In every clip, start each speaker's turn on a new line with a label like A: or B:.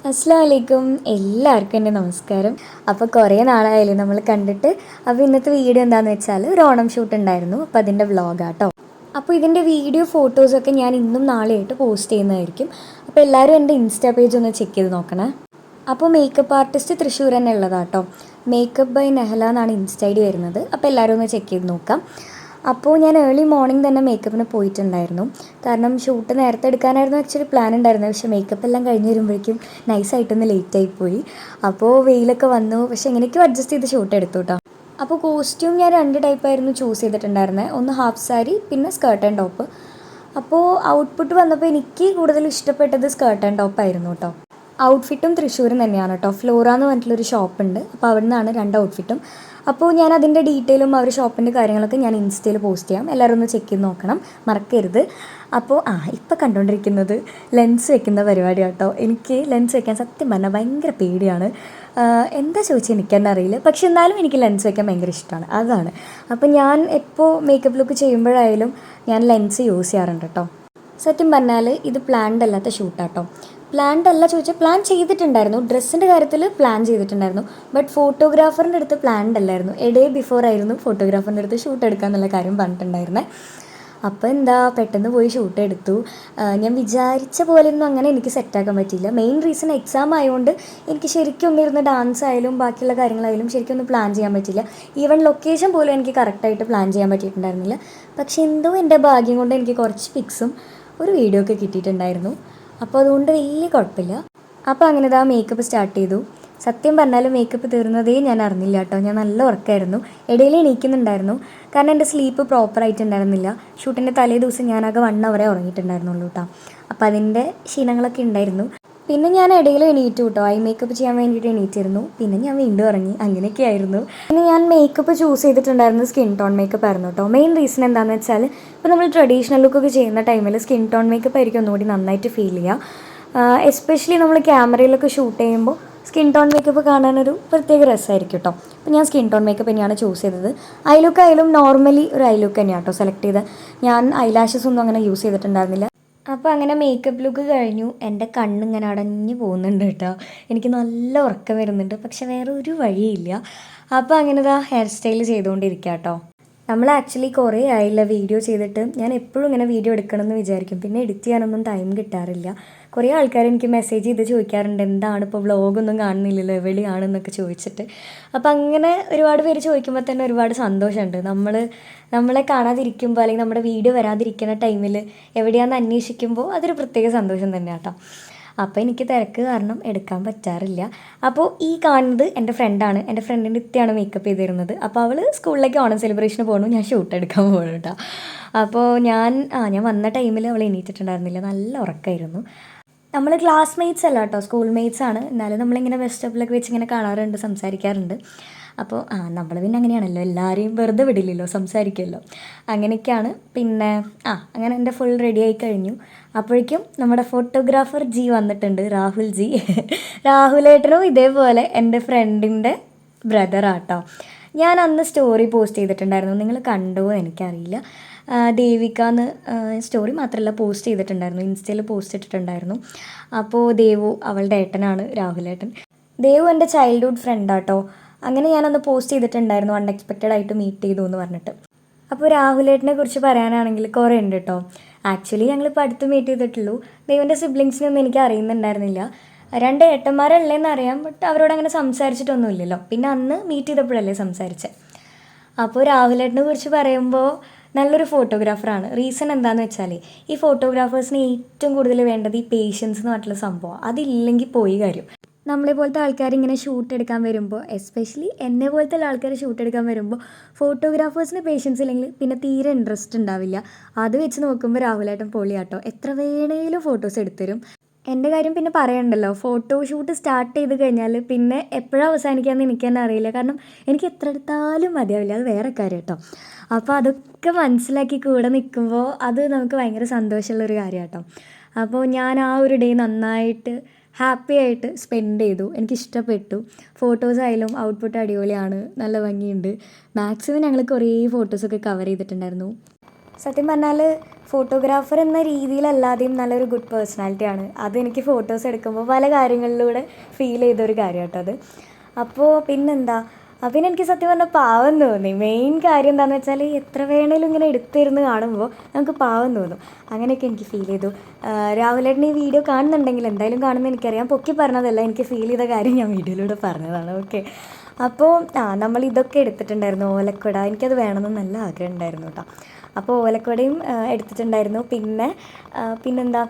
A: അസ്സലാമു അലൈക്കും. എല്ലാവർക്കും എൻ്റെ നമസ്കാരം. അപ്പോൾ കുറേ നാളായാലും നമ്മൾ കണ്ടിട്ട്. അപ്പോൾ ഇന്നത്തെ വീഡിയോ എന്താണെന്ന് വെച്ചാൽ ഒരു ഓണം ഷൂട്ട് ഉണ്ടായിരുന്നു. അപ്പോൾ അതിൻ്റെ വ്ളോഗാട്ടോ. അപ്പോൾ ഇതിൻ്റെ വീഡിയോ ഫോട്ടോസൊക്കെ ഞാൻ ഇന്നും നാളെയായിട്ട് പോസ്റ്റ് ചെയ്യുന്നതായിരിക്കും. അപ്പോൾ എല്ലാവരും എൻ്റെ ഇൻസ്റ്റാ പേജ് ഒന്ന് ചെക്ക് ചെയ്ത് നോക്കണേ. അപ്പോൾ മേക്കപ്പ് ആർട്ടിസ്റ്റ് തൃശ്ശൂർ തന്നെ ഉള്ളതാട്ടോ. മേക്കപ്പ് ബൈ നെഹല എന്നാണ് ഇൻസ്റ്റ ഐ ഡി വരുന്നത്. അപ്പോൾ എല്ലാവരും ഒന്ന് ചെക്ക് ചെയ്ത് നോക്കാം. അപ്പോൾ ഞാൻ ഏർലി മോർണിംഗ് തന്നെ മേക്കപ്പിന് പോയിട്ടുണ്ടായിരുന്നു. കാരണം ഷൂട്ട് നേരത്തെ എടുക്കാനായിരുന്നു ആക്ച്വലി പ്ലാൻ ഉണ്ടായിരുന്നത്. പക്ഷേ മേക്കപ്പ് എല്ലാം കഴിഞ്ഞ് വരുമ്പോഴേക്കും നൈസായിട്ടൊന്ന് ലേറ്റായിപ്പോയി. അപ്പോൾ വെയിലൊക്കെ വന്നു. പക്ഷേ എങ്ങനെയൊക്കെയോ അഡ്ജസ്റ്റ് ചെയ്ത് ഷൂട്ട് എടുത്തു കേട്ടോ. അപ്പോൾ കോസ്റ്റ്യൂം ഞാൻ 2 ടൈപ്പായിരുന്നു ചൂസ് ചെയ്തിട്ടുണ്ടായിരുന്നത്. ഒന്ന് ഹാഫ് സാരി, പിന്നെ സ്കേർട്ട് ആൻഡ് ടോപ്പ്. അപ്പോൾ ഔട്ട്പുട്ട് വന്നപ്പോൾ എനിക്ക് കൂടുതൽ ഇഷ്ടപ്പെട്ടത് സ്കേർട്ട് ആൻഡ് ടോപ്പായിരുന്നു കേട്ടോ. ഔട്ട്ഫിറ്റും തൃശ്ശൂരും തന്നെയാണ് കേട്ടോ. ഫ്ലോറ എന്ന് പറഞ്ഞിട്ടുള്ളൊരു ഷോപ്പുണ്ട്. അപ്പോൾ അവിടെ നിന്നാണ് 2 ഔട്ട്ഫിറ്റും. അപ്പോൾ ഞാൻ അതിൻ്റെ ഡീറ്റെയിലും അവർ ഷോപ്പിൻ്റെ കാര്യങ്ങളൊക്കെ ഞാൻ ഇൻസ്റ്റയിൽ പോസ്റ്റ് ചെയ്യാം. എല്ലാവരും ഒന്ന് ചെക്ക് ചെയ്ത് നോക്കണം, മറക്കരുത്. അപ്പോൾ ഇപ്പോൾ കണ്ടുകൊണ്ടിരിക്കുന്നത് ലെൻസ് വെക്കുന്ന പരിപാടി കേട്ടോ. എനിക്ക് ലെൻസ് വെക്കാൻ സത്യം പറഞ്ഞാൽ ഭയങ്കര പേടിയാണ്. എന്താ ചോദിച്ചാൽ എനിക്ക് തന്നെ അറിയില്ല. പക്ഷെ എന്നാലും എനിക്ക് ലെൻസ് വെക്കാൻ ഭയങ്കര ഇഷ്ടമാണ്, അതാണ്. അപ്പോൾ ഞാൻ എപ്പോൾ മേക്കപ്പ് ലുക്ക് ചെയ്യുമ്പോഴായാലും ഞാൻ ലെൻസ് യൂസ് ചെയ്യാറുണ്ട് കേട്ടോ. സത്യം പറഞ്ഞാൽ ഇത് പ്ലാൻഡ് അല്ലാത്ത ഷൂട്ടാട്ടോ. പ്ലാൻഡ് അല്ല ചോദിച്ചാൽ പ്ലാൻ ചെയ്തിട്ടുണ്ടായിരുന്നു. ഡ്രസ്സിൻ്റെ കാര്യത്തിൽ പ്ലാൻ ചെയ്തിട്ടുണ്ടായിരുന്നു. ബട്ട് ഫോട്ടോഗ്രാഫറിൻ്റെ അടുത്ത് പ്ലാൻഡ് അല്ലായിരുന്നു. എ ഡേ ബിഫോർ ആയിരുന്നു ഫോട്ടോഗ്രാഫറിൻ്റെ അടുത്ത് ഷൂട്ട് എടുക്കുക എന്നുള്ള കാര്യം പറഞ്ഞിട്ടുണ്ടായിരുന്നത്. അപ്പോൾ എന്താ പെട്ടെന്ന് പോയി ഷൂട്ട് എടുത്തു. ഞാൻ വിചാരിച്ച പോലെയൊന്നും അങ്ങനെ എനിക്ക് സെറ്റാക്കാൻ പറ്റിയില്ല. മെയിൻ റീസൺ എക്സാം ആയതുകൊണ്ട് എനിക്ക് ശരിക്കും ഒന്നിരുന്ന് ഡാൻസ് ആയാലും ബാക്കിയുള്ള കാര്യങ്ങളായാലും ശരിക്കും ഒന്ന് പ്ലാൻ ചെയ്യാൻ പറ്റില്ല. ഈവൻ ലൊക്കേഷൻ പോലും എനിക്ക് കറക്റ്റായിട്ട് പ്ലാൻ ചെയ്യാൻ പറ്റിയിട്ടുണ്ടായിരുന്നില്ല. പക്ഷേ എന്തോ എൻ്റെ ഭാഗ്യം കൊണ്ട് എനിക്ക് കുറച്ച് പിക്സും ഒരു വീഡിയോ ഒക്കെ കിട്ടിയിട്ടുണ്ടായിരുന്നു. അപ്പോൾ അതുകൊണ്ട് വലിയ കുഴപ്പമില്ല. അപ്പോൾ അങ്ങനെ ഇതാ മേക്കപ്പ് സ്റ്റാർട്ട് ചെയ്തു. സത്യം പറഞ്ഞാൽ മേക്കപ്പ് തീർന്നതേ ഞാൻ അറിഞ്ഞില്ല കേട്ടോ. ഞാൻ നല്ല ഉറക്കമായിരുന്നു. ഇടയിൽ എണീക്കുന്നുണ്ടായിരുന്നു. കാരണം എൻ്റെ സ്ലീപ്പ് പ്രോപ്പറായിട്ടുണ്ടായിരുന്നില്ല. ഷൂട്ടിൻ്റെ തലേ ദിവസം ഞാനാകെ 1 അവറേ ഉറങ്ങിയിട്ടുണ്ടായിരുന്നുള്ളൂ കേട്ടോ. അപ്പോൾ അതിൻ്റെ ക്ഷീണങ്ങളൊക്കെ ഉണ്ടായിരുന്നു. പിന്നെ ഞാൻ ഇടയിൽ എണീറ്റു കേട്ടോ. ഐ മേക്കപ്പ് ചെയ്യാൻ വേണ്ടിയിട്ട് എണീറ്റിരുന്നു. പിന്നെ ഞാൻ വീണ്ടും ഇറങ്ങി. അങ്ങനെയൊക്കെ ആയിരുന്നു. പിന്നെ ഞാൻ മേക്കപ്പ് ചൂസ് ചെയ്തിട്ടുണ്ടായിരുന്നത് സ്കിൻ ടോൺ മേക്കപ്പ് ആയിരുന്നു കേട്ടോ. മെയിൻ റീസൺ എന്താണെന്ന് വെച്ചാൽ ഇപ്പോൾ നമ്മൾ ട്രഡീഷണൽ ലുക്കൊക്കെ ചെയ്യുന്ന ടൈമിൽ സ്കിൻ ടോൺ മേക്കപ്പ് ആയിരിക്കും ഒന്നുകൂടി നന്നായിട്ട് ഫീൽ ചെയ്യുക. എസ്പെഷ്യലി നമ്മൾ ക്യാമറയിലൊക്കെ ഷൂട്ട് ചെയ്യുമ്പോൾ സ്കിൻ ടോൺ മേക്കപ്പ് കാണാനൊരു പ്രത്യേക രസമായിരിക്കും കേട്ടോ. അപ്പോൾ ഞാൻ സ്കിൻ ടോൺ മേക്കപ്പ് തന്നെയാണ് ചൂസ് ചെയ്തത്. ഐ ലുക്ക് ആയാലും നോർമലി ഒരു ഐ ലുക്ക് തന്നെയാണ് കേട്ടോ സെലക്ട് ചെയ്തത്. ഞാൻ ഐലാഷസ് ഒന്നും അങ്ങനെ യൂസ് ചെയ്തിട്ടുണ്ടായിരുന്നില്ല. അപ്പോൾ അങ്ങനെ മേക്കപ്പ് ലുക്ക് കഴിഞ്ഞു. എൻ്റെ കണ്ണിങ്ങനെ അടഞ്ഞു പോകുന്നുണ്ട് കേട്ടോ. എനിക്ക് നല്ല ഉറക്കം വരുന്നുണ്ട്. പക്ഷെ വേറെ ഒരു വഴിയില്ല. അപ്പോൾ അങ്ങനെ ഇതാ ഹെയർ സ്റ്റൈൽ ചെയ്തുകൊണ്ടിരിക്കുക കേട്ടോ. നമ്മൾ ആക്ച്വലി കുറേ ആയില്ല വീഡിയോ ചെയ്തിട്ട്. ഞാൻ എപ്പോഴും ഇങ്ങനെ വീഡിയോ എടുക്കണമെന്ന് വിചാരിക്കും. പിന്നെ എഡിറ്റ് ചെയ്യാനൊന്നും ടൈം കിട്ടാറില്ല. കുറേ ആൾക്കാർ എനിക്ക് മെസ്സേജ് ചെയ്ത് ചോദിക്കാറുണ്ട്, എന്താണ് ഇപ്പോൾ വ്ളോഗൊന്നും കാണുന്നില്ലല്ലോ, എവിടെയാണെന്നൊക്കെ ചോദിച്ചിട്ട്. അപ്പോൾ അങ്ങനെ ഒരുപാട് പേര് ചോദിക്കുമ്പോൾ തന്നെ ഒരുപാട് സന്തോഷമുണ്ട്. നമ്മളെ കാണാതിരിക്കുമ്പോൾ അല്ലെങ്കിൽ നമ്മുടെ വീഡിയോ വരാതിരിക്കുന്ന ടൈമിൽ എവിടെയാണെന്ന് അന്വേഷിക്കുമ്പോൾ അതൊരു പ്രത്യേക സന്തോഷം തന്നെയാണ് കേട്ടോ. അപ്പോൾ എനിക്ക് തിരക്ക് കാരണം എടുക്കാൻ പറ്റാറില്ല. അപ്പോൾ ഈ കാണുന്നത് എൻ്റെ ഫ്രണ്ടാണ്. എൻ്റെ ഫ്രണ്ടിൻ്റെ ഇത്തയാണ് മേക്കപ്പ് ചെയ്ത് തരുന്നത്. അപ്പോൾ അവൾ സ്കൂളിലേക്ക് ഓണം സെലിബ്രേഷന് പോകണു, ഞാൻ ഷൂട്ട് എടുക്കാൻ പോകണം കേട്ടോ. അപ്പോൾ ഞാൻ വന്ന ടൈമിൽ അവൾ എണീറ്റിട്ടുണ്ടായിരുന്നില്ല. നല്ല ഉറക്കമായിരുന്നു. നമ്മൾ ക്ലാസ്മേറ്റ്സ് അല്ല കേട്ടോ, സ്കൂൾ മേറ്റ്സ് ആണ്. എന്നാലും നമ്മളിങ്ങനെ ബസ് സ്റ്റോപ്പിലൊക്കെ വെച്ച് ഇങ്ങനെ കാണാറുണ്ട്, സംസാരിക്കാറുണ്ട്. അപ്പോൾ നമ്മൾ പിന്നെ അങ്ങനെയാണല്ലോ, എല്ലാവരെയും വെറുതെ വിടില്ലല്ലോ, സംസാരിക്കുമല്ലോ. അങ്ങനെയൊക്കെയാണ്. പിന്നെ അങ്ങനെ എൻ്റെ ഫുൾ റെഡി ആയി കഴിഞ്ഞു. അപ്പോഴേക്കും നമ്മുടെ ഫോട്ടോഗ്രാഫർ ജി വന്നിട്ടുണ്ട്, രാഹുൽ ജി. രാഹുലേട്ടനും ഇതേപോലെ എൻ്റെ ഫ്രണ്ടിൻ്റെ ബ്രദറാട്ടോ. ഞാൻ അന്ന് സ്റ്റോറി പോസ്റ്റ് ചെയ്തിട്ടുണ്ടായിരുന്നു, നിങ്ങൾ കണ്ടുവോ എനിക്കറിയില്ല. ദേവിക എന്ന് സ്റ്റോറി മാത്രമല്ല പോസ്റ്റ് ചെയ്തിട്ടുണ്ടായിരുന്നു, ഇൻസ്റ്റയിൽ പോസ്റ്റ് ഇട്ടിട്ടുണ്ടായിരുന്നു. അപ്പോൾ ദേവു അവളുടെ ഏട്ടനാണ് രാഹുലേട്ടൻ. ദേവു എൻ്റെ ചൈൽഡ്ഹുഡ് ഫ്രണ്ടാട്ടോ. അങ്ങനെ ഞാനന്ന് പോസ്റ്റ് ചെയ്തിട്ടുണ്ടായിരുന്നു, അൺഎക്സ്പെക്റ്റഡ് ആയിട്ട് മീറ്റ് ചെയ്തു എന്ന് പറഞ്ഞിട്ട്. അപ്പോൾ രാഹുലേട്ടനെ കുറിച്ച് പറയാനാണെങ്കിൽ കുറേ ഉണ്ട് കേട്ടോ. ആക്ച്വലി ഞങ്ങളിപ്പോൾ അടുത്ത് മീറ്റ് ചെയ്തിട്ടുള്ളൂ. ദേവിൻ്റെ സിബ്ലിങ്സിനൊന്നും എനിക്ക് അറിയുന്നുണ്ടായിരുന്നില്ല. 2 ഏട്ടന്മാരല്ലേന്ന് അറിയാം, ബട്ട് അവരോട് അങ്ങനെ സംസാരിച്ചിട്ടൊന്നുമില്ലല്ലോ. പിന്നെ അന്ന് മീറ്റ് ചെയ്തപ്പോഴല്ലേ സംസാരിച്ചത്. അപ്പോൾ രാഹുലേട്ടനെ കുറിച്ച് പറയുമ്പോൾ നല്ലൊരു ഫോട്ടോഗ്രാഫറാണ്. റീസൺ എന്താണെന്ന് വെച്ചാൽ ഈ ഫോട്ടോഗ്രാഫേഴ്സിന് ഏറ്റവും കൂടുതൽ വേണ്ടത് ഈ പേഷ്യൻസ് എന്ന് പറഞ്ഞിട്ടുള്ള സംഭവം. അതില്ലെങ്കിൽ പോയി കാര്യം. നമ്മളെ പോലത്തെ ആൾക്കാർ ഇങ്ങനെ ഷൂട്ട് എടുക്കാൻ വരുമ്പോൾ, എസ്പെഷ്യലി എന്നെ പോലത്തെ ആൾക്കാർ ഷൂട്ട് എടുക്കാൻ വരുമ്പോൾ ഫോട്ടോഗ്രാഫേഴ്സിന് പേഷ്യൻസ് ഇല്ലെങ്കിൽ പിന്നെ തീരെ ഇൻട്രസ്റ്റ് ഉണ്ടാവില്ല. അത് വെച്ച് നോക്കുമ്പോൾ രാഹുലേട്ടൻ പൊളിയാട്ടോ. എത്ര വേണേലും ഫോട്ടോസ് എടുത്തരും. എൻ്റെ കാര്യം പിന്നെ പറയണ്ടല്ലോ. ഫോട്ടോഷൂട്ട് സ്റ്റാർട്ട് ചെയ്ത് കഴിഞ്ഞാൽ പിന്നെ എപ്പോഴാണ് അവസാനിക്കാമെന്ന് എനിക്ക് തന്നെ അറിയില്ല. കാരണം എനിക്ക് എത്ര എടുത്താലും മതിയാവില്ല, അത് വേറെ കാര്യം കേട്ടോ. അപ്പോൾ അതൊക്കെ മനസ്സിലാക്കി കൂടെ നിൽക്കുമ്പോൾ അത് നമുക്ക് ഭയങ്കര സന്തോഷമുള്ളൊരു കാര്യം കേട്ടോ. അപ്പോൾ ഞാൻ ആ ഒരു ഡേ നന്നായിട്ട് ഹാപ്പി ആയിട്ട് സ്പെൻഡ് ചെയ്തു. എനിക്കിഷ്ടപ്പെട്ടു. ഫോട്ടോസായാലും ഔട്ട്പുട്ട് അടിപൊളിയാണ്, നല്ല ഭംഗിയുണ്ട്. മാക്സിമം ഞങ്ങൾ കുറേ ഫോട്ടോസൊക്കെ കവർ ചെയ്തിട്ടുണ്ടായിരുന്നു. സത്യം പറഞ്ഞാൽ ഫോട്ടോഗ്രാഫർ എന്ന രീതിയിലല്ലാതെയും നല്ലൊരു ഗുഡ് പേഴ്സണാലിറ്റിയാണ്. അതെനിക്ക് ഫോട്ടോസ് എടുക്കുമ്പോൾ പല കാര്യങ്ങളിലൂടെ ഫീൽ ചെയ്തൊരു കാര്യം കേട്ടോ അത്. അപ്പോൾ പിന്നെന്താ, പിന്നെ എനിക്ക് സത്യം പറഞ്ഞാൽ പാവം തോന്നി. മെയിൻ കാര്യം എന്താണെന്ന് വെച്ചാൽ എത്ര വേണേലും ഇങ്ങനെ എടുത്തിരുന്ന് കാണുമ്പോൾ നമുക്ക് പാവം തോന്നും. അങ്ങനെയൊക്കെ എനിക്ക് ഫീൽ ചെയ്തു. രാഹുലേട്ടൻ ഈ വീഡിയോ കാണുന്നുണ്ടെങ്കിൽ, എന്തായാലും കാണുന്നത് എനിക്കറിയാം, പൊക്കി പറഞ്ഞതല്ല, എനിക്ക് ഫീൽ ചെയ്ത കാര്യം ഞാൻ വീഡിയോയിലൂടെ പറഞ്ഞതാണ്. ഓക്കെ. അപ്പോൾ നമ്മൾ ഇതൊക്കെ എടുത്തിട്ടുണ്ടായിരുന്നു. ഓലക്കുട, എനിക്കത് വേണമെന്ന് നല്ല ആഗ്രഹം ഉണ്ടായിരുന്നു കേട്ടോ. അപ്പോൾ ഓലക്കുടയും എടുത്തിട്ടുണ്ടായിരുന്നു. പിന്നെന്താ,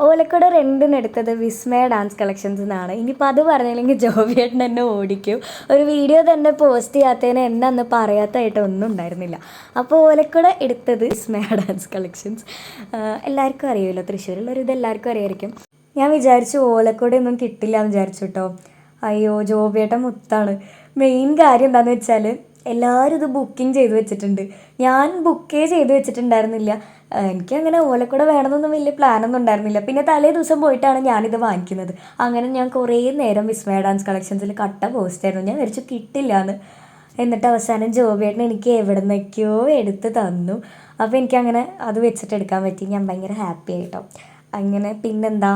A: ഓലക്കുട റെൻറ്റിന് എടുത്തത് വിസ്മയ ഡാൻസ് കളക്ഷൻസ് എന്നാണ്. ഇനിയിപ്പോൾ അത് പറഞ്ഞില്ലെങ്കിൽ ജോബിയേട്ടൻ എന്നെ ഓടിക്കും. ഒരു വീഡിയോ തന്നെ പോസ്റ്റ് ചെയ്യാത്തതിന് എന്നെ അന്ന് പറയാത്തതായിട്ട് ഒന്നും ഉണ്ടായിരുന്നില്ല. അപ്പോൾ ഓലക്കുട എടുത്തത് വിസ്മയ ഡാൻസ് കളക്ഷൻസ്. എല്ലാവർക്കും അറിയുമല്ലോ, തൃശ്ശൂരുള്ളൊരു ഇത് എല്ലാവർക്കും അറിയായിരിക്കും. ഞാൻ വിചാരിച്ചു ഓലക്കുടയൊന്നും കിട്ടില്ല എന്ന് വിചാരിച്ചു കേട്ടോ. അയ്യോ, ജോബിയേട്ടൻ മുത്താണ്. മെയിൻ കാര്യം എന്താണെന്ന് വെച്ചാൽ എല്ലാവരും ഇത് ബുക്കിംഗ് ചെയ്ത് വെച്ചിട്ടുണ്ട്. ഞാൻ ബുക്കേ ചെയ്ത് വെച്ചിട്ടുണ്ടായിരുന്നില്ല. എനിക്കങ്ങനെ ഓലക്കുട വേണമെന്നൊന്നും വലിയ പ്ലാനൊന്നും ഉണ്ടായിരുന്നില്ല. പിന്നെ തലേ ദിവസം പോയിട്ടാണ് ഞാനിത് വാങ്ങിക്കുന്നത്. അങ്ങനെ ഞാൻ കുറേ നേരം വിസ്മയ ഡാൻസ് കളക്ഷൻസിൽ കട്ട പോസ്റ്റായിരുന്നു. ഞാൻ വിചാരിച്ചു കിട്ടില്ല എന്ന്. എന്നിട്ട് അവസാനം ജോബിയേട്ടൻ എനിക്ക് എവിടെ നിന്നൊക്കെയോ എടുത്ത് തന്നു. അപ്പോൾ എനിക്കങ്ങനെ അത് വെച്ചിട്ട് എടുക്കാൻ പറ്റി. ഞാൻ ഭയങ്കര ഹാപ്പി ആയിട്ടോ. അങ്ങനെ പിന്നെന്താ,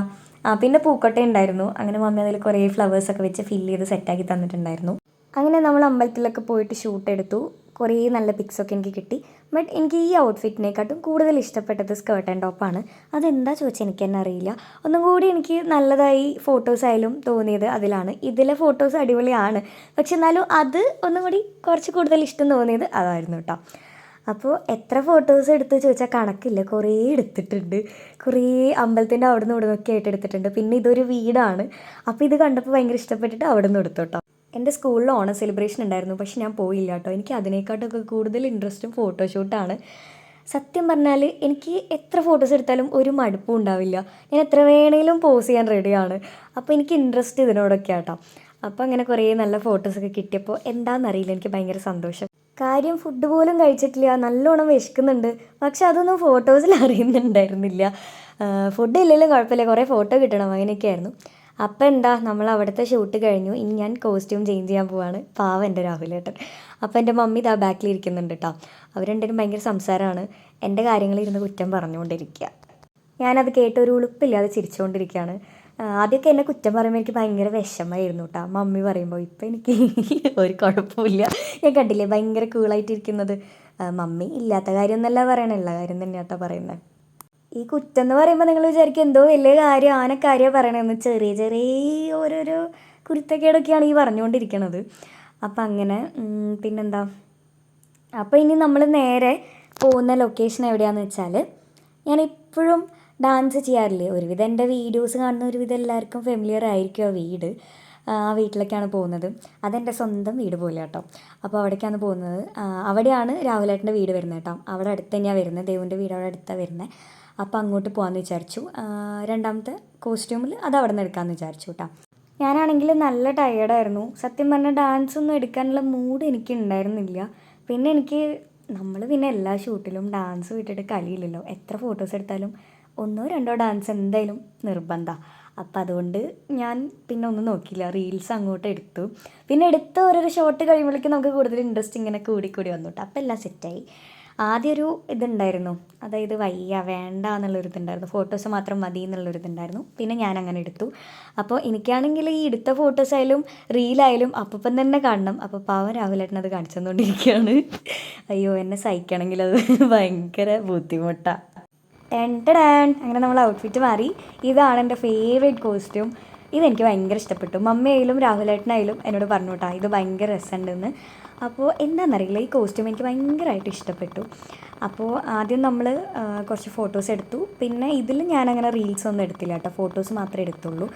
A: പിന്നെ പൂക്കോട്ട ഉണ്ടായിരുന്നു. അങ്ങനെ മമ്മി അതിൽ കുറേ ഫ്ലവേഴ്സൊക്കെ വെച്ച് ഫില്ല് ചെയ്ത് സെറ്റാക്കി തന്നിട്ടുണ്ടായിരുന്നു. അങ്ങനെ നമ്മൾ അമ്പലത്തിലൊക്കെ പോയിട്ട് ഷൂട്ട് എടുത്തു. കുറേ നല്ല പിക്സൊക്കെ എനിക്ക് കിട്ടി. ബട്ട് എനിക്ക് ഈ ഔട്ട്ഫിറ്റിനെക്കാട്ടും കൂടുതൽ ഇഷ്ടപ്പെട്ടത് സ്കേർട്ട് ആൻഡ് ടോപ്പാണ്. അതെന്താ ചോദിച്ചാൽ എനിക്ക് തന്നെ അറിയില്ല. ഒന്നും കൂടി എനിക്ക് നല്ലതായി ഫോട്ടോസ് ആയാലും തോന്നിയത് അതിലാണ്. ഇതിലെ ഫോട്ടോസ് അടിപൊളിയാണ്, പക്ഷെ എന്നാലും അത് ഒന്നും കൂടി കുറച്ച് കൂടുതൽ ഇഷ്ടം തോന്നിയത് അതായിരുന്നു കേട്ടോ. അപ്പോൾ എത്ര ഫോട്ടോസ് എടുത്ത് ചോദിച്ചാൽ കണക്കില്ല. കുറേ എടുത്തിട്ടുണ്ട്. കുറേ അമ്പലത്തിൻ്റെ അവിടെ നിന്ന് ഇവിടെ നിന്നൊക്കെ ആയിട്ട് എടുത്തിട്ടുണ്ട്. പിന്നെ ഇതൊരു വീടാണ്. അപ്പോൾ ഇത് കണ്ടപ്പോൾ ഭയങ്കര ഇഷ്ടപ്പെട്ടിട്ട് അവിടെ നിന്ന് എടുത്തു കേട്ടോ. എൻ്റെ സ്കൂളിൽ ഓണം സെലിബ്രേഷൻ ഉണ്ടായിരുന്നു, പക്ഷെ ഞാൻ പോയില്ല കേട്ടോ. എനിക്ക് അതിനേക്കാട്ടൊക്കെ കൂടുതൽ ഇൻട്രസ്റ്റും ഫോട്ടോഷൂട്ടാണ്. സത്യം പറഞ്ഞാൽ എനിക്ക് എത്ര ഫോട്ടോസ് എടുത്താലും ഒരു മടുപ്പും ഉണ്ടാവില്ല. ഞാൻ എത്ര വേണേലും പോസ് ചെയ്യാൻ റെഡിയാണ്. അപ്പോൾ എനിക്ക് ഇൻട്രസ്റ്റ് ഇതിനോടൊക്കെ ആട്ടോ. അപ്പോൾ അങ്ങനെ കുറേ നല്ല ഫോട്ടോസൊക്കെ കിട്ടിയപ്പോൾ എന്താണെന്നറിയില്ല, എനിക്ക് ഭയങ്കര സന്തോഷം. കാര്യം ഫുഡ് പോലും കഴിച്ചിട്ടില്ല, നല്ലോണം വിശക്കുന്നുണ്ട്, പക്ഷെ അതൊന്നും ഫോട്ടോസിൽ അറിയുന്നുണ്ടായിരുന്നില്ല. ഫുഡ് ഇല്ലെങ്കിലും കുഴപ്പമില്ല, കുറേ ഫോട്ടോ കിട്ടണം, അങ്ങനെയൊക്കെയായിരുന്നു. അപ്പം എന്താ, നമ്മൾ അവിടുത്തെ ഷൂട്ട് കഴിഞ്ഞു. ഇനി ഞാൻ കോസ്റ്റ്യൂം ചേഞ്ച് ചെയ്യാൻ പോവാണ്. പാവം എൻ്റെ രാഹുലേട്ടൻ. അപ്പോൾ എൻ്റെ മമ്മി ഇതാ ബാക്കിലിരിക്കുന്നുണ്ട് കേട്ടോ. അവർ രണ്ടുപേരും ഭയങ്കര സംസാരമാണ്. എൻ്റെ കാര്യങ്ങളിരുന്ന് കുറ്റം പറഞ്ഞുകൊണ്ടിരിക്കുക. ഞാനത് കേട്ട് ഒരു ഉളുപ്പില്ലാതെ ചിരിച്ചുകൊണ്ടിരിക്കുകയാണ്. ആദ്യമൊക്കെ എന്നെ കുറ്റം പറയുമ്പോൾ എനിക്ക് ഭയങ്കര വിഷമമായിരുന്നു കേട്ടോ, മമ്മി പറയുമ്പോൾ. ഇപ്പം എനിക്ക് ഒരു കുഴപ്പമില്ല. ഞാൻ കണ്ടില്ലേ ഭയങ്കര കൂളായിട്ടിരിക്കുന്നത്. മമ്മി ഇല്ലാത്ത കാര്യമൊന്നുമല്ല പറയണേ, ഉള്ള കാര്യം തന്നെ കേട്ടോ പറയുന്നത്. ഈ കുറ്റം എന്ന് പറയുമ്പോൾ നിങ്ങൾ വിചാരിക്കും എന്തോ വലിയ കാര്യം ആനക്കാര്യം പറയണമെന്ന്. ചെറിയ ചെറിയ ഓരോരോ കുരുത്തക്കേടൊക്കെയാണ് ഈ പറഞ്ഞുകൊണ്ടിരിക്കണത്. അപ്പം അങ്ങനെ പിന്നെന്താ, അപ്പോൾ ഇനി നമ്മൾ നേരെ പോകുന്ന ലൊക്കേഷൻ എവിടെയാണെന്ന് വെച്ചാൽ, ഞാൻ എപ്പോഴും ഡാൻസ് ചെയ്യാറില്ലേ, ഒരുവിധം എൻ്റെ വീഡിയോസ് കാണുന്ന ഒരുവിധം എല്ലാവർക്കും ഫെമിലിയർ ആയിരിക്കും ആ വീട്. ആ വീട്ടിലേക്കാണ് പോകുന്നത്. അതെൻ്റെ സ്വന്തം വീട് പോലെ കേട്ടോ. അപ്പോൾ അവിടേക്കാണ് പോകുന്നത്. അവിടെയാണ് രാഹുലേട്ടൻ്റെ വീട് വരുന്നത് കേട്ടോ. അവിടെ അടുത്ത് തന്നെയാണ് വരുന്നത്, ദേവുൻ്റെ വീട് അവിടെ അടുത്താണ് വരുന്നത്. അപ്പോൾ അങ്ങോട്ട് പോകാമെന്ന് വിചാരിച്ചു. രണ്ടാമത്തെ കോസ്റ്റ്യൂമിൽ അത് അവിടെ നിന്ന് എടുക്കാമെന്ന് വിചാരിച്ചു കേട്ടോ. ഞാനാണെങ്കിൽ നല്ല ടയേർഡായിരുന്നു. സത്യം പറഞ്ഞാൽ ഡാൻസൊന്നും എടുക്കാനുള്ള മൂഡ് എനിക്ക് ഉണ്ടായിരുന്നില്ല. പിന്നെ നമ്മൾ പിന്നെ എല്ലാ ഷൂട്ടിലും ഡാൻസ് വിട്ടിട്ട് കളിയില്ലല്ലോ. എത്ര ഫോട്ടോസ് എടുത്താലും ഒന്നോ രണ്ടോ ഡാൻസ് എന്തായാലും നിർബന്ധമാണ്. അപ്പം അതുകൊണ്ട് ഞാൻ പിന്നെ ഒന്നും നോക്കിയില്ല, റീൽസ് അങ്ങോട്ട് എടുത്തു. പിന്നെ എടുത്ത് ഓരോരോ ഷോട്ട് കഴിയുമ്പോഴേക്കും നമുക്ക് കൂടുതൽ ഇൻട്രസ്റ്റ് ഇങ്ങനെ കൂടി വന്നു കേട്ടോ. അപ്പം എല്ലാം സെറ്റായി. ആദ്യം ഒരു ഇതുണ്ടായിരുന്നു, അതായത് വയ്യ വേണ്ട എന്നുള്ളൊരിതുണ്ടായിരുന്നു, ഫോട്ടോസ് മാത്രം മതി എന്നുള്ളൊരിതുണ്ടായിരുന്നു. പിന്നെ ഞാൻ അങ്ങനെ എടുത്തു. അപ്പോൾ എനിക്കാണെങ്കിൽ ഈ എടുത്ത ഫോട്ടോസായാലും റീലായാലും അപ്പം തന്നെ കാണണം. അപ്പോൾ പാവം രാഹുലേട്ടൻ അത് കാണിച്ചു തന്നുകൊണ്ടിരിക്കുകയാണ്. അയ്യോ, എന്നെ സഹിക്കണമെങ്കിൽ അത് ഭയങ്കര ബുദ്ധിമുട്ടാണ്. അങ്ങനെ നമ്മൾ ഔട്ട്ഫിറ്റ് മാറി. ഇതാണ് എൻ്റെ ഫേവറേറ്റ് കോസ്റ്റ്യൂം. ഇതെനിക്ക് ഭയങ്കര ഇഷ്ടപ്പെട്ടു. മമ്മിയായാലും രാഹുലേട്ടനായാലും എന്നോട് പറഞ്ഞു കേട്ടോ, ഇത് ഭയങ്കര രസമുണ്ടെന്ന്. അപ്പോൾ എന്താണെന്നറിയില്ല, ഈ കോസ്റ്റ്യൂം എനിക്ക് ഭയങ്കരമായിട്ട് ഇഷ്ടപ്പെട്ടു. അപ്പോൾ ആദ്യം നമ്മൾ കുറച്ച് ഫോട്ടോസ് എടുത്തു. പിന്നെ ഇതിൽ ഞാനങ്ങനെ റീൽസ് ഒന്നും എടുത്തില്ല കേട്ടോ, ഫോട്ടോസ് മാത്രമേ എടുത്തുള്ളൂ.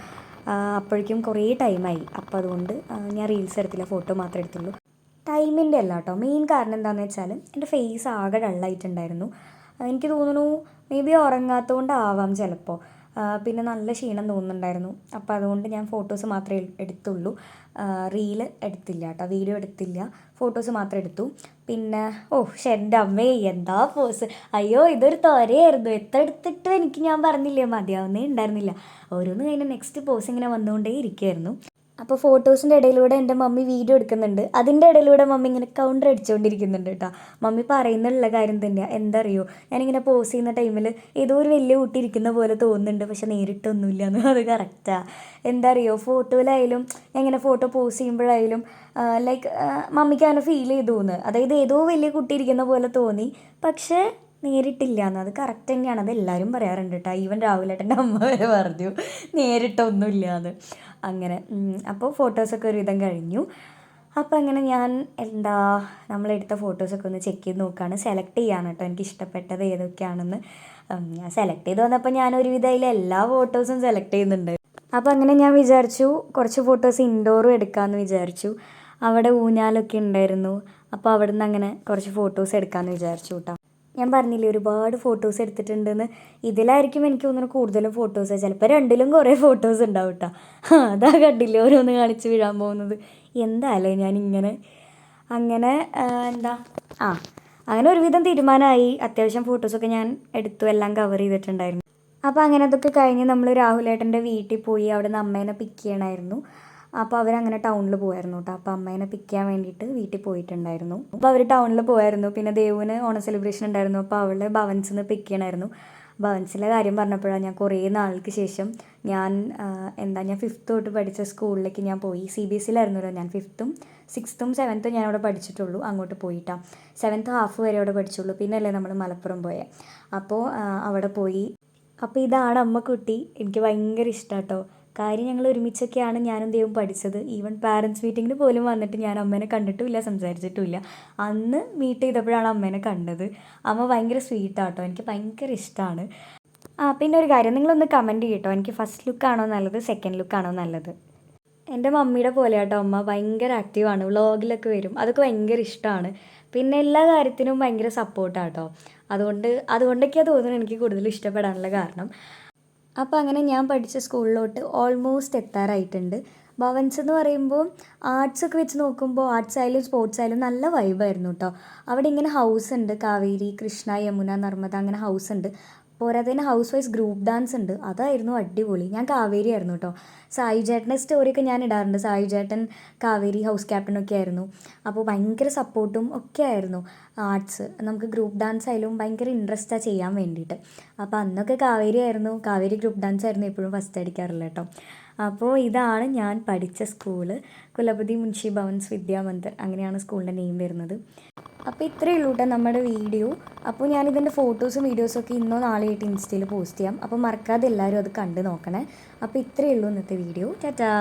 A: അപ്പോഴേക്കും കുറേ ടൈമായി. അപ്പോൾ അതുകൊണ്ട് ഞാൻ റീൽസ് എടുത്തില്ല, ഫോട്ടോ മാത്രമേ എടുത്തുള്ളൂ. ടൈമിൻ്റെ അല്ല കേട്ടോ, മെയിൻ കാരണം എന്താണെന്ന് വെച്ചാൽ എൻ്റെ ഫേസ് ആകെ ഡള്ളായിട്ടുണ്ടായിരുന്നു. എനിക്ക് തോന്നുന്നു മേ ബി ഉറങ്ങാത്തതുകൊണ്ടാവാം ചിലപ്പോൾ. പിന്നെ നല്ല ക്ഷീണം തോന്നുന്നുണ്ടായിരുന്നു. അപ്പോൾ അതുകൊണ്ട് ഞാൻ ഫോട്ടോസ് മാത്രമേ എടുത്തുള്ളൂ, റീല് എടുത്തില്ല കേട്ടോ, വീഡിയോ എടുത്തില്ല, ഫോട്ടോസ് മാത്രം എടുത്തു. പിന്നെ എൻ്റെ അമ്മേ എന്താ പോസ്, അയ്യോ ഇതൊരു തൊരയായിരുന്നു. എത്ര എടുത്തിട്ടും എനിക്ക് ഞാൻ പറഞ്ഞില്ലേ മതിയാവുന്നേ ഉണ്ടായിരുന്നില്ല. ഓരോന്ന് കഴിഞ്ഞ് നെക്സ്റ്റ് പോസ് ഇങ്ങനെ വന്നുകൊണ്ടേ ഇരിക്കുമായിരുന്നു. അപ്പോൾ ഫോട്ടോസിൻ്റെ ഇടയിലൂടെ എൻ്റെ മമ്മി വീഡിയോ എടുക്കുന്നുണ്ട്. അതിൻ്റെ ഇടയിലൂടെ മമ്മി ഇങ്ങനെ കൗണ്ടർ അടിച്ചുകൊണ്ടിരിക്കുന്നുണ്ട് കേട്ടോ. മമ്മി പറയുന്നുള്ള കാര്യം തന്നെയാണ്. എന്താ അറിയോ, ഞാനിങ്ങനെ പോസ് ചെയ്യുന്ന ടൈമിൽ ഏതോ ഒരു വലിയ കുട്ടി ഇരിക്കുന്ന പോലെ തോന്നുന്നുണ്ട്, പക്ഷെ നേരിട്ടൊന്നുമില്ല എന്ന്. അത് കറക്റ്റാണ്. എന്താ അറിയോ, ഫോട്ടോയിലായാലും ഞാൻ ഇങ്ങനെ ഫോട്ടോ പോസ് ചെയ്യുമ്പോഴായാലും ലൈക്ക് മമ്മിക്ക് അങ്ങനെ ഫീൽ ചെയ്തു എന്ന്. അതായത് ഏതോ വലിയ കുട്ടി ഇരിക്കുന്ന പോലെ തോന്നി, പക്ഷേ നേരിട്ടില്ല എന്ന്. അത് കറക്റ്റ് തന്നെയാണ്. അത് എല്ലാവരും പറയാറുണ്ട് കേട്ടോ. ഈവൻ രാഹുലേട്ടൻ്റെ അമ്മ വരെ പറഞ്ഞു നേരിട്ടൊന്നുമില്ല എന്ന്. അങ്ങനെ അപ്പോൾ ഫോട്ടോസൊക്കെ ഒരുവിധം കഴിഞ്ഞു. അപ്പോൾ അങ്ങനെ ഞാൻ നമ്മളെടുത്ത ഫോട്ടോസൊക്കെ ഒന്ന് ചെക്ക് ചെയ്ത് നോക്കുകയാണ്. സെലക്ട് ചെയ്യാണ് കേട്ടോ എനിക്ക് ഇഷ്ടപ്പെട്ടത് ഏതൊക്കെയാണെന്ന്. ഞാൻ സെലക്ട് ചെയ്ത് വന്നപ്പോൾ ഞാൻ ഒരുവിധം അതിൽ എല്ലാ ഫോട്ടോസും സെലക്ട് ചെയ്യുന്നുണ്ട്. അപ്പോൾ അങ്ങനെ ഞാൻ വിചാരിച്ചു കുറച്ച് ഫോട്ടോസ് ഇൻഡോറും എടുക്കാമെന്ന് വിചാരിച്ചു. അവിടെ ഊഞ്ഞാലൊക്കെ ഉണ്ടായിരുന്നു. അപ്പോൾ അവിടെ നിന്ന് അങ്ങനെ കുറച്ച് ഫോട്ടോസ് എടുക്കാമെന്ന് വിചാരിച്ചു കേട്ടോ. ഞാൻ പറഞ്ഞില്ലേ ഒരുപാട് ഫോട്ടോസ് എടുത്തിട്ടുണ്ടെന്ന്. ഇതിലായിരിക്കും എനിക്ക് തോന്നുന്നു കൂടുതലും ഫോട്ടോസ്. ചിലപ്പോൾ രണ്ടിലും കുറേ ഫോട്ടോസ് ഉണ്ടാവും കേട്ടോ. അതാ കണ്ടില്ലേ ഓരോന്ന് കാണിച്ച് വീഴാൻ പോകുന്നത്. എന്തായാലും ഞാനിങ്ങനെ അങ്ങനെ അങ്ങനെ ഒരുവിധം തീരുമാനമായി. അത്യാവശ്യം ഫോട്ടോസൊക്കെ ഞാൻ എടുത്തു, എല്ലാം കവർ ചെയ്തിട്ടുണ്ടായിരുന്നു. അപ്പോൾ അങ്ങനെ അതൊക്കെ കഴിഞ്ഞ് നമ്മൾ രാഹുലേട്ടൻ്റെ വീട്ടിൽ പോയി. അവിടെ നിന്ന് അമ്മേനെ പിക്ക് ചെയ്യണമായിരുന്നു. അപ്പോൾ അവരങ്ങനെ ടൗണിൽ പോയായിരുന്നു കേട്ടോ. അപ്പോൾ അമ്മേനെ പിക്ക് ചെയ്യാൻ വേണ്ടിയിട്ട് വീട്ടിൽ പോയിട്ടുണ്ടായിരുന്നു. അപ്പോൾ അവർ ടൗണിൽ പോയായിരുന്നു. പിന്നെ ദേവുവിന് ഓണം സെലിബ്രേഷൻ ഉണ്ടായിരുന്നു. അപ്പോൾ അവളെ ഭവൻസിൽ നിന്ന് പിക്ക് ചെയ്യണമായിരുന്നു. ഭവൻസിലെ കാര്യം പറഞ്ഞപ്പോഴാണ് ഞാൻ കുറേ നാൾക്ക് ശേഷം ഞാൻ 5th തൊട്ട് പഠിച്ച സ്കൂളിലേക്ക് ഞാൻ പോയി. CBSEയിലായിരുന്നല്ലോ ഞാൻ. 5th, 6th, 7th ഞാൻ അവിടെ പഠിച്ചിട്ടുള്ളൂ. അങ്ങോട്ട് പോയിട്ടാണ് 7th ഹാഫ് വരെ അവിടെ പഠിച്ചുള്ളൂ. പിന്നെ അല്ലേ നമ്മൾ മലപ്പുറം പോയത്. അപ്പോൾ അവിടെ പോയി. അപ്പോൾ ഇതാണ് അമ്മക്കുട്ടി. എനിക്ക് ഭയങ്കര ഇഷ്ടമാണ് കേട്ടോ. കാര്യം ഞങ്ങൾ ഒരുമിച്ചൊക്കെയാണ് ഞാനും ദേവും പഠിച്ചത്. ഈവൻ പാരൻസ് മീറ്റിങ്ങിന് പോലും വന്നിട്ട് ഞാൻ അമ്മേനെ കണ്ടിട്ടുമില്ല, സംസാരിച്ചിട്ടുമില്ല. അന്ന് മീറ്റ് ചെയ്തപ്പോഴാണ് അമ്മേനെ കണ്ടത്. അമ്മ ഭയങ്കര സ്വീറ്റാണ് കേട്ടോ. എനിക്ക് ഭയങ്കര ഇഷ്ടമാണ്. പിന്നെ ഒരു കാര്യം, നിങ്ങളൊന്ന് കമൻറ്റ് ചെയ്യട്ടോ, എനിക്ക് ഫസ്റ്റ് ലുക്കാണോ നല്ലത്, സെക്കൻഡ് ലുക്കാണോ നല്ലത്? എൻ്റെ മമ്മിയുടെ പോലെ കേട്ടോ അമ്മ. ഭയങ്കര ആക്റ്റീവാണ്, വ്ളോഗിലൊക്കെ വരും. അതൊക്കെ ഭയങ്കര ഇഷ്ടമാണ്. പിന്നെ എല്ലാ കാര്യത്തിനും ഭയങ്കര സപ്പോർട്ടാണ് കേട്ടോ. അതുകൊണ്ടൊക്കെയാണ് തോന്നുന്നു എനിക്ക് കൂടുതൽ ഇഷ്ടപ്പെടാനുള്ള കാരണം. അപ്പോൾ അങ്ങനെ ഞാൻ പഠിച്ച സ്കൂളിലോട്ട് ഓൾമോസ്റ്റ് എത്താറായിട്ടുണ്ട്. ഭവൻസ് എന്ന് പറയുമ്പോൾ ആർട്സൊക്കെ വെച്ച് നോക്കുമ്പോൾ ആർട്സ് ആയാലും സ്പോർട്സ് ആയാലും നല്ല വൈബായിരുന്നു കേട്ടോ. അവിടെ ഇങ്ങനെ ഹൗസ് ഉണ്ട്, കാവേരി, കൃഷ്ണ, യമുന, നർമ്മദ, അങ്ങനെ ഹൗസ് ഉണ്ട്. പോരാത്തതിന് ഹൗസ് വൈസ് ഗ്രൂപ്പ് ഡാൻസ് ഉണ്ട്. അതായിരുന്നു അടിപൊളി. ഞാൻ കാവേരി ആയിരുന്നു കേട്ടോ. സായു ചേട്ടൻ്റെ സ്റ്റോറിയൊക്കെ ഞാൻ ഇടാറുണ്ട്. സായു ചേട്ടൻ കാവേരി ഹൗസ് ക്യാപ്റ്റനൊക്കെ ആയിരുന്നു. അപ്പോൾ ഭയങ്കര സപ്പോർട്ടും ഒക്കെ ആയിരുന്നു. ആർട്സ് നമുക്ക് ഗ്രൂപ്പ് ഡാൻസ് ആയാലും ഭയങ്കര ഇൻട്രസ്റ്റാണ് ചെയ്യാൻ വേണ്ടിയിട്ട്. അപ്പോൾ അന്നൊക്കെ കാവേരി ആയിരുന്നു. കാവേരി ഗ്രൂപ്പ് ഡാൻസ് ആയിരുന്നു എപ്പോഴും ഫസ്റ്റ് അടിക്കാറില്ല കേട്ടോ. അപ്പോൾ ഇതാണ് ഞാൻ പഠിച്ച സ്കൂള്. കുലപതി മുൻഷി ഭവൻസ് വിദ്യാമന്ദിർ, അങ്ങനെയാണ് സ്കൂളിൻ്റെ നെയിം വരുന്നത്. അപ്പോൾ ഇത്രയേ ഉള്ളൂ കേട്ടോ നമ്മുടെ വീഡിയോ. അപ്പോൾ ഞാനിതിൻ്റെ ഫോട്ടോസും വീഡിയോസൊക്കെ ഇന്നോ നാളെയായിട്ട് ഇൻസ്റ്റയിൽ പോസ്റ്റ് ചെയ്യാം. അപ്പോൾ മറക്കാതെ എല്ലാവരും അത് കണ്ട് നോക്കണേ. അപ്പോൾ ഇത്രയേ ഉള്ളൂ ഇന്നത്തെ വീഡിയോ. ടാറ്റാ.